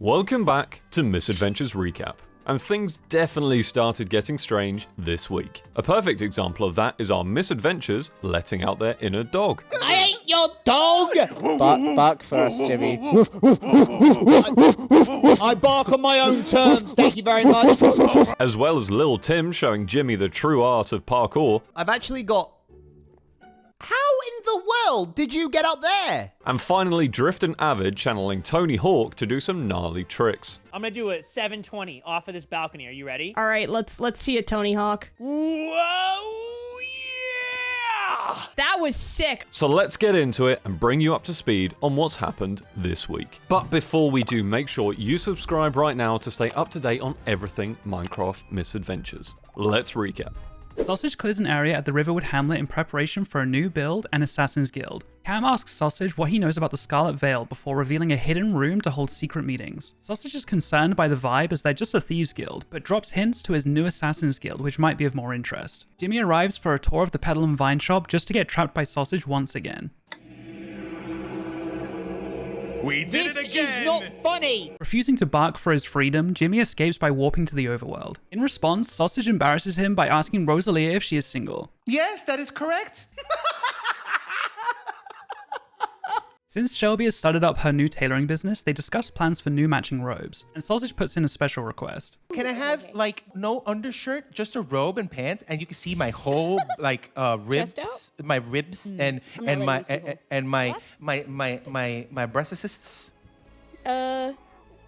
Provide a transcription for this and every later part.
Welcome back to Misadventures Recap. And things definitely started getting strange this week. A perfect example of that is our misadventures letting out their inner dog. I ain't your dog! Bark first, Jimmy. I bark on my own terms, thank you very much. As well as Lil Tim showing Jimmy the true art of parkour. I've actually got... How in the world did you get up there? And finally Drift and Avid channeling Tony Hawk to do some gnarly tricks. I'm gonna do a 720 off of this balcony. Are you ready? All right, let's see it, Tony Hawk. Whoa, yeah! That was sick. So let's get into it and bring you up to speed on what's happened this week. But before we do, make sure you subscribe right now to stay up to date on everything Minecraft Misadventures. Let's recap. Sausage clears an area at the Riverwood Hamlet in preparation for a new build and Assassin's Guild. Cam asks Sausage what he knows about the Scarlet Veil before revealing a hidden room to hold secret meetings. Sausage is concerned by the vibe as they're just a thieves guild, but drops hints to his new Assassin's Guild which might be of more interest. Jimmy arrives for a tour of the Petal and Vine shop just to get trapped by Sausage once again. We did it again! This is not funny! Refusing to bark for his freedom, Jimmy escapes by warping to the overworld. In response, Sausage embarrasses him by asking Rosalia if she is single. Yes, that is correct. Since Shelby has started up her new tailoring business, they discuss plans for new matching robes, and Sausage puts in a special request. Can I have, like, no undershirt, just a robe and pants, and you can see my whole, like, ribs, my ribs, and my breast assists?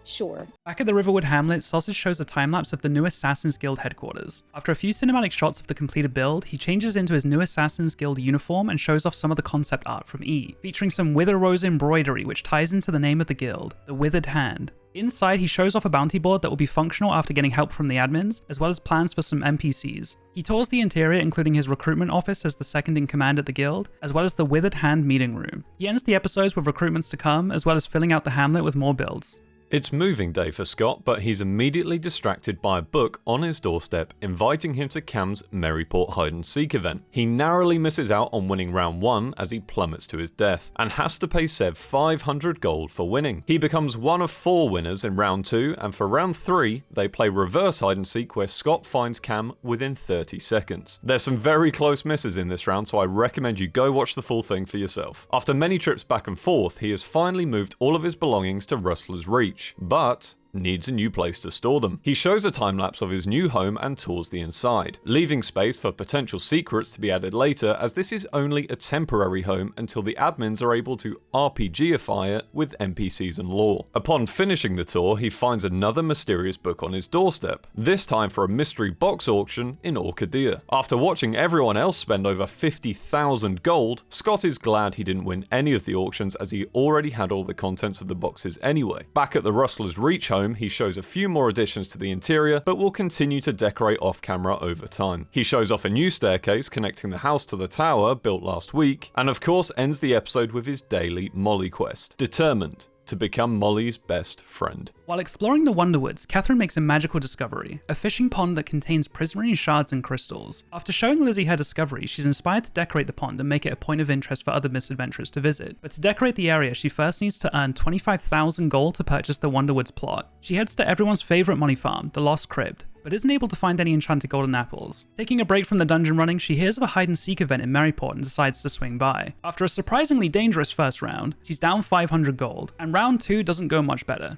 Sure. Back at the Riverwood Hamlet, Sausage shows a time-lapse of the new Assassin's Guild headquarters. After a few cinematic shots of the completed build, he changes into his new Assassin's Guild uniform and shows off some of the concept art from E, featuring some Wither Rose embroidery which ties into the name of the guild, the Withered Hand. Inside, he shows off a bounty board that will be functional after getting help from the admins, as well as plans for some NPCs. He tours the interior, including his recruitment office as the second in command at the guild, as well as the Withered Hand meeting room. He ends the episodes with recruitments to come, as well as filling out the hamlet with more builds. It's moving day for Scott, but he's immediately distracted by a book on his doorstep inviting him to Cam's Maryport hide-and-seek event. He narrowly misses out on winning round 1 as he plummets to his death, and has to pay Sev 500 gold for winning. He becomes one of 4 winners in round 2, and for round 3, they play reverse hide-and-seek where Scott finds Cam within 30 seconds. There's some very close misses in this round, so I recommend you go watch the full thing for yourself. After many trips back and forth, he has finally moved all of his belongings to Rustler's Reach, but needs a new place to store them. He shows a time-lapse of his new home and tours the inside, leaving space for potential secrets to be added later, as this is only a temporary home until the admins are able to RPGify it with NPCs and lore. Upon finishing the tour, he finds another mysterious book on his doorstep, this time for a mystery box auction in Orchidea. After watching everyone else spend over 50,000 gold, Scott is glad he didn't win any of the auctions as he already had all the contents of the boxes anyway. Back at the Rustler's Reach home, he shows a few more additions to the interior, but will continue to decorate off camera over time. He shows off a new staircase connecting the house to the tower built last week, and of course ends the episode with his daily Molly quest, determined to become Molly's best friend. While exploring the Wonderwoods, Katherine makes a magical discovery, a fishing pond that contains prismarine shards and crystals. After showing Lizzie her discovery, she's inspired to decorate the pond and make it a point of interest for other misadventurers to visit. But to decorate the area, she first needs to earn 25,000 gold to purchase the Wonderwoods plot. She heads to everyone's favorite money farm, the Lost Crypt, but isn't able to find any enchanted golden apples. Taking a break from the dungeon running, she hears of a hide-and-seek event in Maryport and decides to swing by. After a surprisingly dangerous first round, she's down 500 gold, and round 2 doesn't go much better.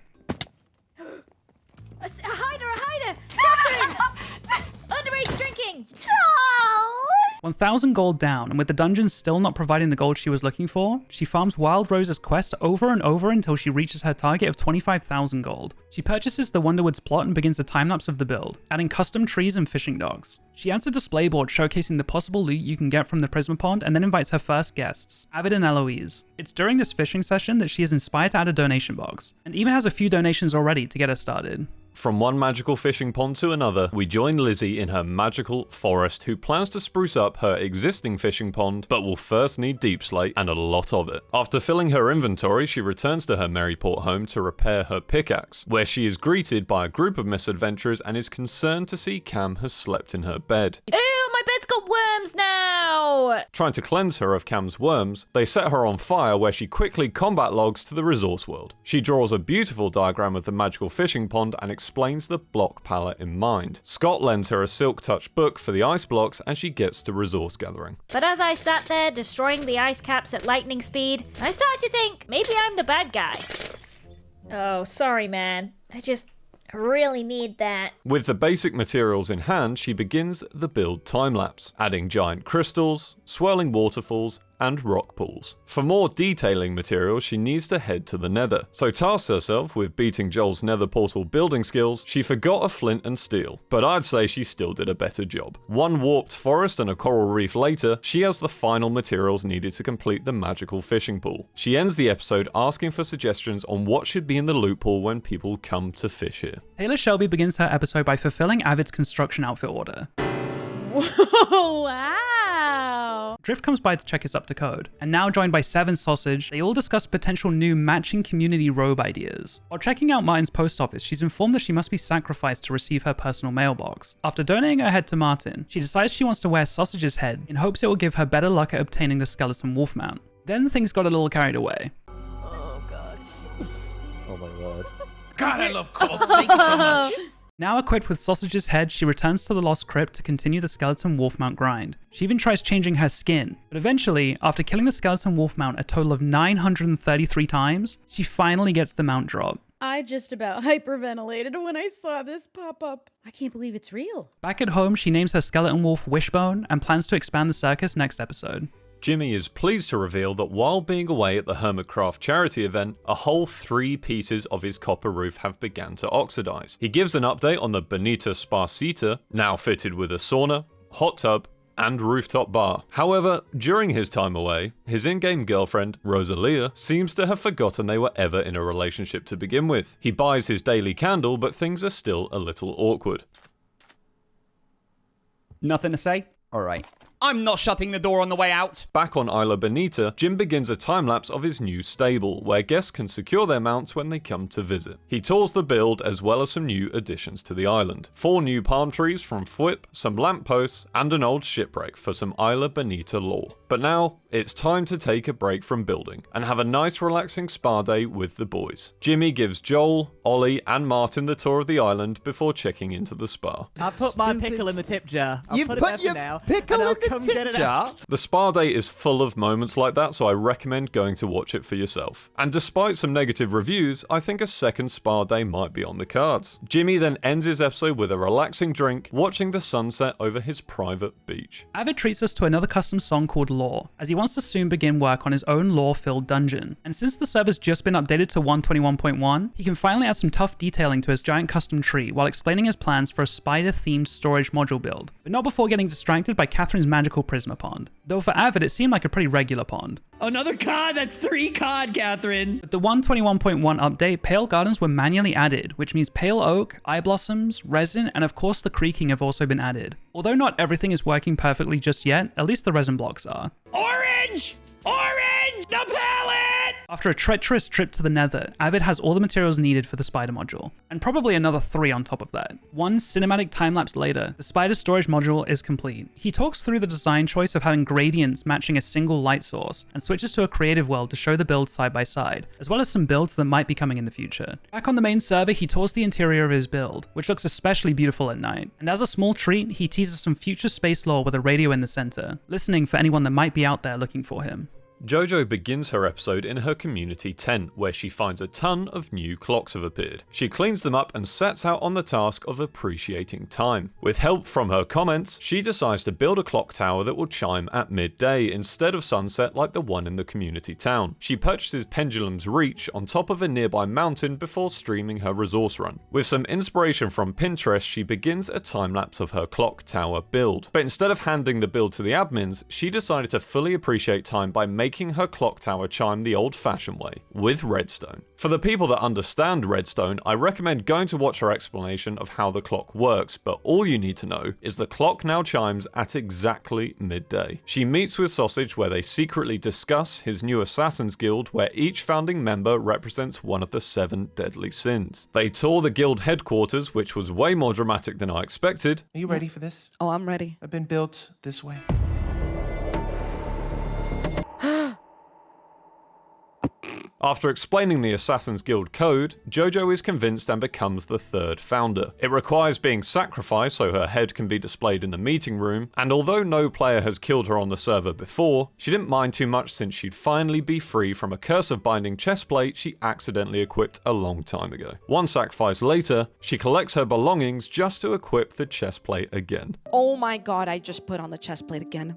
A hider! Stop it! Underage drinking! 1,000 gold down, and with the dungeon still not providing the gold she was looking for, she farms Wild Rose's quest over and over until she reaches her target of 25,000 gold. She purchases the Wonderwoods plot and begins a time-lapse of the build, adding custom trees and fishing dogs. She adds a display board showcasing the possible loot you can get from the Prisma Pond and then invites her first guests, Avid and Eloise. It's during this fishing session that she is inspired to add a donation box, and even has a few donations already to get her started. From one magical fishing pond to another, we join Lizzie in her magical forest, who plans to spruce up her existing fishing pond, but will first need deep slate and a lot of it. After filling her inventory, she returns to her Maryport home to repair her pickaxe, where she is greeted by a group of misadventurers and is concerned to see Cam has slept in her bed. Ew, my bed's got worms now! Trying to cleanse her of Cam's worms, they set her on fire where she quickly combat logs to the resource world. She draws a beautiful diagram of the magical fishing pond and explains the block palette in mind. Scott lends her a Silk Touch book for the ice blocks and she gets to resource gathering. But as I sat there destroying the ice caps at lightning speed, I started to think maybe I'm the bad guy. Oh, sorry, man. I really need that. With the basic materials in hand, she begins the build time-lapse, adding giant crystals, swirling waterfalls, and rock pools. For more detailing materials, she needs to head to the Nether, so tasks herself with beating Joel's Nether portal building skills. She forgot a flint and steel, but I'd say she still did a better job. One warped forest and a coral reef later, she has the final materials needed to complete the magical fishing pool. She ends the episode asking for suggestions on what should be in the loot pool when people come to fish here. Taylor Shelby begins her episode by fulfilling Avid's construction outfit order. Whoa, wow. Drift comes by to check his up to code, and now joined by SolidaritySausage, they all discuss potential new matching community robe ideas. While checking out Martin's post office, she's informed that she must be sacrificed to receive her personal mailbox. After donating her head to Martin, she decides she wants to wear Sausage's head in hopes it will give her better luck at obtaining the skeleton wolf mount. Then things got a little carried away. Oh, gosh. Oh my word. God, I love cults. Thank you so much. Now equipped with Sausage's head, she returns to the Lost Crypt to continue the skeleton wolf mount grind. She even tries changing her skin, but eventually, after killing the skeleton wolf mount a total of 933 times, she finally gets the mount drop. I just about hyperventilated when I saw this pop up. I can't believe it's real. Back at home, she names her skeleton wolf Wishbone and plans to expand the circus next episode. Jimmy is pleased to reveal that while being away at the Hermitcraft charity event, a whole 3 pieces of his copper roof have begun to oxidize. He gives an update on the Bonita Sparcita, now fitted with a sauna, hot tub, and rooftop bar. However, during his time away, his in-game girlfriend, Rosalia, seems to have forgotten they were ever in a relationship to begin with. He buys his daily candle, but things are still a little awkward. Nothing to say? Alright. I'm not shutting the door on the way out. Back on Isla Bonita, Jim begins a time-lapse of his new stable, where guests can secure their mounts when they come to visit. He tours the build as well as some new additions to the island. 4 new palm trees from Fwip, some lampposts, and an old shipwreck for some Isla Bonita lore. But now, it's time to take a break from building, and have a nice relaxing spa day with the boys. Jimmy gives Joel, Ollie, and Martin the tour of the island before checking into the spa. I'll put my pickle in the tip jar. You put your pickle in the tip jar? The spa day is full of moments like that, so I recommend going to watch it for yourself. And despite some negative reviews, I think a second spa day might be on the cards. Jimmy then ends his episode with a relaxing drink, watching the sunset over his private beach. Avid treats us to another custom song called Lore, as he wants to soon begin work on his own lore-filled dungeon. And since the server's just been updated to 121.1, he can finally add some tough detailing to his giant custom tree while explaining his plans for a spider-themed storage module build, but not before getting distracted by Catherine's magical Prisma pond. Though for Avid, it seemed like a pretty regular pond. Another cod? That's 3 cod, Catherine. With the 121.1 update, pale gardens were manually added, which means pale oak, eye blossoms, resin, and of course the creaking have also been added. Although not everything is working perfectly just yet, at least the resin blocks are. Orange! Orange! The palette! After a treacherous trip to the Nether, Avid has all the materials needed for the spider module, and probably another 3 on top of that. One cinematic time-lapse later, the spider storage module is complete. He talks through the design choice of having gradients matching a single light source, and switches to a creative world to show the builds side by side, as well as some builds that might be coming in the future. Back on the main server, he tours the interior of his build, which looks especially beautiful at night, and as a small treat, he teases some future space lore with a radio in the center, listening for anyone that might be out there looking for him. Jojo begins her episode in her community tent, where she finds a ton of new clocks have appeared. She cleans them up and sets out on the task of appreciating time. With help from her comments, she decides to build a clock tower that will chime at midday instead of sunset like the one in the community town. She purchases Pendulum's Reach on top of a nearby mountain before streaming her resource run. With some inspiration from Pinterest, she begins a time-lapse of her clock tower build. But instead of handing the build to the admins, she decided to fully appreciate time by making making her clock tower chime the old-fashioned way, with redstone. For the people that understand redstone, I recommend going to watch her explanation of how the clock works, but all you need to know is the clock now chimes at exactly midday. She meets with Sausage where they secretly discuss his new Assassin's Guild, where each founding member represents one of the 7 deadly sins. They tour the guild headquarters, which was way more dramatic than I expected. Are you ready for this? Oh, I'm ready. I've been built this way. After explaining the Assassin's Guild code, Jojo is convinced and becomes the 3rd founder. It requires being sacrificed so her head can be displayed in the meeting room, and although no player has killed her on the server before, she didn't mind too much since she'd finally be free from a curse of binding chestplate she accidentally equipped a long time ago. One sacrifice later, she collects her belongings just to equip the chestplate again. Oh my god, I just put on the chest plate again.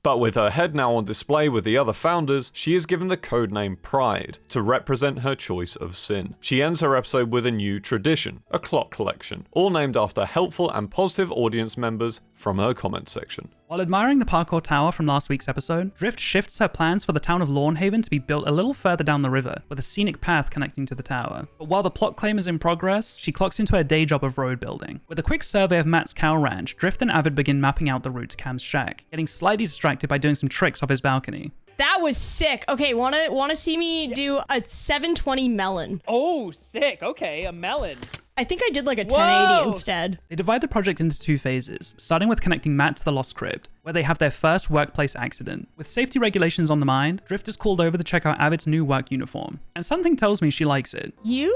But with her head now on display with the other founders, she is given the codename Pride to represent her choice of sin. She ends her episode with a new tradition, a clock collection, all named after helpful and positive audience members from her comment section. While admiring the parkour tower from last week's episode, Drift shifts her plans for the town of Lawnhaven to be built a little further down the river, with a scenic path connecting to the tower. But while the plot claim is in progress, she clocks into her day job of road building. With a quick survey of Matt's cow ranch, Drift and Avid begin mapping out the route to Cam's shack, getting slightly distracted by doing some tricks off his balcony. That was sick. Okay, wanna see me do a 720 melon? Oh, sick. Okay, a melon. I think I did like a 1080 Whoa! instead. They divide the project into 2 phases, starting with connecting Matt to the Lost Crypt, where they have their first workplace accident. With safety regulations on the mind, Drift is called over to check out Avid's new work uniform, and something tells me she likes it. You?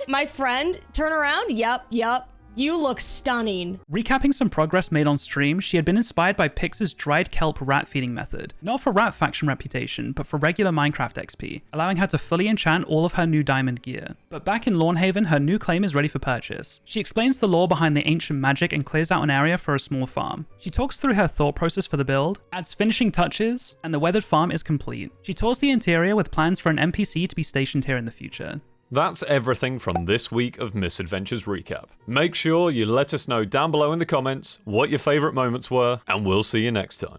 My friend? Turn around? Yup. You look stunning. Recapping some progress made on stream, she had been inspired by Pix's dried kelp rat feeding method, not for rat faction reputation, but for regular Minecraft XP, allowing her to fully enchant all of her new diamond gear. But back in Lawnhaven, her new claim is ready for purchase. She explains the lore behind the ancient magic and clears out an area for a small farm. She talks through her thought process for the build, adds finishing touches, and the weathered farm is complete. She tours the interior with plans for an NPC to be stationed here in the future. That's everything from this week of Misadventures Recap. Make sure you let us know down below in the comments what your favourite moments were, and we'll see you next time.